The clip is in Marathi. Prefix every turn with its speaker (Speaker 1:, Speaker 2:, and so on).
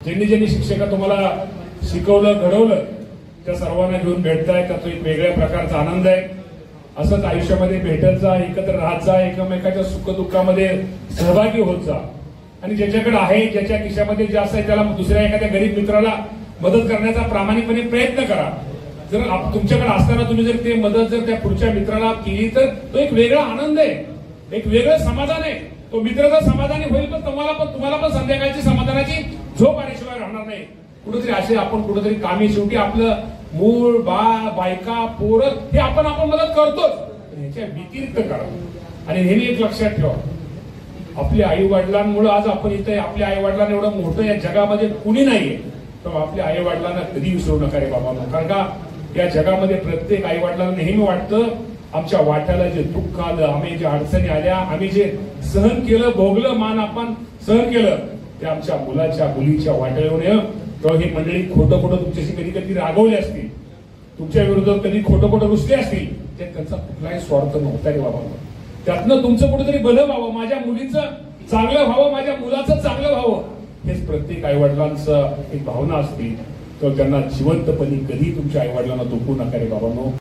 Speaker 1: ज्यांनी ज्यांनी शिक्षक तुम्हाला शिकवलं घडवलं त्या सर्वांना घेऊन भेटताय त्याचा एक वेगळ्या प्रकारचा आनंद आहे। असंच आयुष्यामध्ये भेटत जा, एकत्र राहत जा, एकमेकाच्या सुखदुःखामध्ये सहभागी होत जा आणि ज्याच्याकडे आहे ज्याच्या खिशामध्ये जास्त आहे त्याला दुसऱ्या एखाद्या गरीब मित्राला मदत करण्याचा प्रामाणिकपणे प्रयत्न करा। जर तुमच्याकडे असताना तुम्ही जर ते मदत जर त्या पुढच्या मित्राला केली तर तो एक वेगळा आनंद आहे, एक वेगळं समाधान आहे। तो मित्र जर समाधानी होईल तर तुम्हाला पण संध्याकाळची समाधानाची झोप आल्याशिवाय राहणार नाही। कुठेतरी असे आपण कुठेतरी कामी शेवटी आपलं मूळ बायका पोरं हे आपण मदत करतोच, ह्याच्या व्यतिरिक्त करा। आणि नेहमी एक लक्षात ठेवा, आपल्या आई वडिलांमुळे आज आपण इथे, आपल्या आई वडिलांना एवढं मोठं या जगामध्ये कुणी नाहीये, तर आपल्या आई वडिलांना कधी विसरू नका रे बाबा। कारण का या जगामध्ये प्रत्येक आई वडिलांना नेहमी वाटतं आमच्या वाट्याला जे दुःख आलं, आम्ही जे अडचणी आल्या, आम्ही जे सहन केलं, भोगलं, मान आपण सहन केलं, ते आमच्या मुलाच्या मुलीच्या वाट्याला येऊ नये। तर ही मंडळी खोटं तुमच्याशी कधी कधी रागवले असतील, तुमच्या विरोधात कधी खोटं रुसले असतील, ते त्यांचा कुठलाही स्वार्थ नव्हता रे बाबा। त्यातनं तुमचं कुठेतरी भलं व्हावं, माझ्या मुलीचं चांगलं व्हावं, माझ्या मुलाचं चांगलं व्हावं, हेच प्रत्येक आई वडिलांचं एक भावना असते। तर त्यांना जिवंतपणी कधी तुमच्या आई वडिलांना दुखवू नका रे बाबांनो।